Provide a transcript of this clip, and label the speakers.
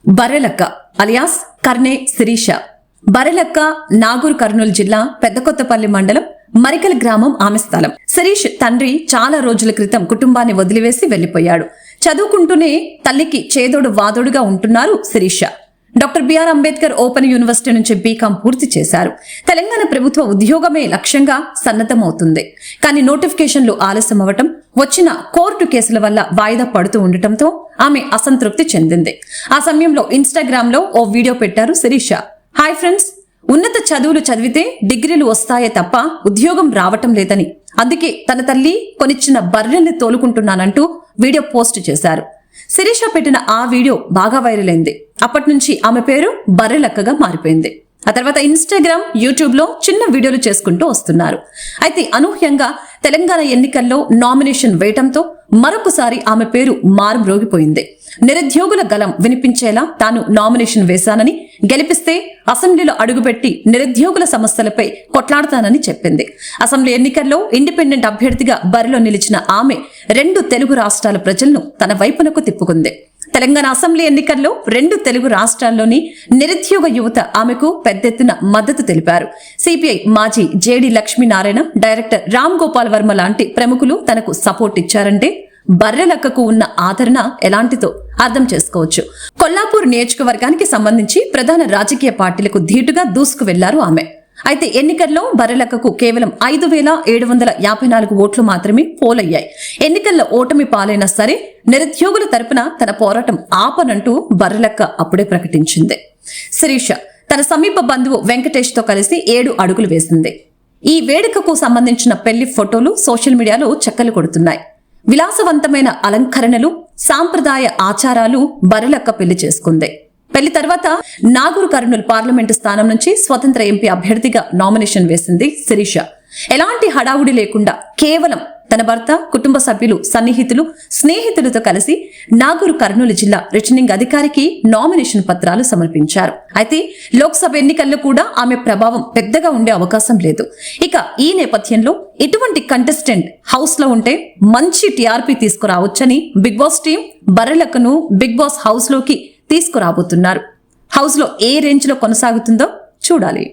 Speaker 1: Barrelakka alias కర్నే Sirisha. Barrelakka Nagur Kurnool జిల్లా పెద్దకొత్తపల్లి మండలం మరికల్ గ్రామం ఆమె స్థలం. శిరీష్ తండ్రి చాలా రోజుల క్రితం కుటుంబాన్ని వదిలివేసి వెళ్లిపోయాడు. చదువుకుంటూనే తల్లికి చేదోడు వాదోడుగా ఉంటున్నారు Sirisha. Doctor BR Ambedkar open university నుంచి బీకాం పూర్తి చేశారు. తెలంగాణ ప్రభుత్వ ఉద్యోగమే లక్ష్యంగా సన్నద్ధమవుతుంది. కానీ నోటిఫికేషన్లు ఆలస్యం అవ్వటం, వచ్చిన కోర్టు కేసుల వల్ల వాయిదా పడుతూ ఉండటంతో ఆమె అసంతృప్తి చెందింది. ఆ సమయంలో ఇన్స్టాగ్రామ్ లో ఓ వీడియో పెట్టారు శిరీష. హాయ్ ఫ్రెండ్స్, ఉన్నత చదువులు చదివితే డిగ్రీలు వస్తాయే తప్ప ఉద్యోగం రావటం లేదని, అందుకే తన తల్లి కొనిచ్చిన బర్రెల్ని తోలుకుంటున్నానంటూ వీడియో పోస్ట్ చేశారు. శిరీష పెట్టిన ఆ వీడియో బాగా వైరల్ అయింది. అప్పటి నుంచి ఆమె పేరు బర్రెలక్కగా మారిపోయింది. ఆ తర్వాత ఇన్స్టాగ్రామ్, యూట్యూబ్ లో చిన్న వీడియోలు చేసుకుంటూ వస్తున్నారు. అయితే అనూహ్యంగా తెలంగాణ ఎన్నికల్లో నామినేషన్ వేయటంతో మరొకసారి ఆమె పేరు మారుమ్రోగిపోయింది. నిరుద్యోగుల గలం వినిపించేలా తాను నామినేషన్ వేశానని, గెలిపిస్తే అసెంబ్లీలో అడుగుపెట్టి నిరుద్యోగుల సమస్యలపై కొట్లాడతానని చెప్పింది. అసెంబ్లీ ఎన్నికల్లో ఇండిపెండెంట్ అభ్యర్థిగా బరిలో నిలిచిన ఆమె 2 తెలుగు రాష్ట్రాల ప్రజలను తన వైపునకు తిప్పుకుంది. తెలంగాణ అసెంబ్లీ ఎన్నికల్లో 2 తెలుగు రాష్ట్రాల్లోని నిరుద్యోగ యువత ఆమెకు పెద్దెత్తున మద్దతు తెలిపారు. సిపిఐ మాజీ జేడి లక్ష్మీనారాయణ, డైరెక్టర్ రామ్ గోపాల్ వర్మ లాంటి ప్రముఖులు తనకు సపోర్ట్ ఇచ్చారంటే బర్రెలక్కకు ఉన్న ఆదరణ ఎలాంటిదో అర్థం చేసుకోవచ్చు. కొల్లాపూర్ నియోజకవర్గానికి సంబంధించి ప్రధాన రాజకీయ పార్టీలకు ధీటుగా దూసుకు వెళ్లారు ఆమె. అయితే ఎన్నికల్లో బర్రెలక్కకు కేవలం 5,754 ఓట్లు మాత్రమే పోలయ్యాయి. ఎన్నికల్లో ఓటమి పాలైనా సరే నిరుద్యోగుల తరపున తన పోరాటం ఆపనంటూ బర్రెలక్క అప్పుడే ప్రకటించింది. శిరీష తన సమీప బంధువు వెంకటేష్ తో కలిసి 7 అడుగులు వేసింది. ఈ వేడుకకు సంబంధించిన పెళ్లి ఫోటోలు సోషల్ మీడియాలో చక్కర్లు కొడుతున్నాయి. విలాసవంతమైన అలంకరణలు, సాంప్రదాయ ఆచారాలు బర్రెలక్క పెళ్లి చేసుకుంది. పెళ్లి తర్వాత నాగూర్ కర్నూలు పార్లమెంటు స్థానం నుంచి స్వతంత్ర ఎంపీ అభ్యర్థిగా నామినేషన్ వేసింది శిరీష. ఎలాంటి హడావుడి లేకుండా కేవలం తన భర్త, కుటుంబ సభ్యులు, సన్నిహితులు, స్నేహితులతో కలిసి నాగూర్ కర్నూలు జిల్లా రిటర్నింగ్ అధికారికి నామినేషన్ పత్రాలు సమర్పించారు. అయితే లోక్సభ ఎన్నికల్లో కూడా ఆమె ప్రభావం పెద్దగా ఉండే అవకాశం లేదు. ఇక ఈ నేపథ్యంలో ఇటువంటి కంటెస్టెంట్ హౌస్ లో ఉంటే మంచి టీఆర్పీ తీసుకురావచ్చని బిగ్ బాస్ టీం బర్రెలక్కను బిగ్ బాస్ హౌస్ లోకి తీసుకురాబోతున్నారు. హౌస్ లో ఏ రేంజ్ లో కొనసాగుతుందో చూడాలి.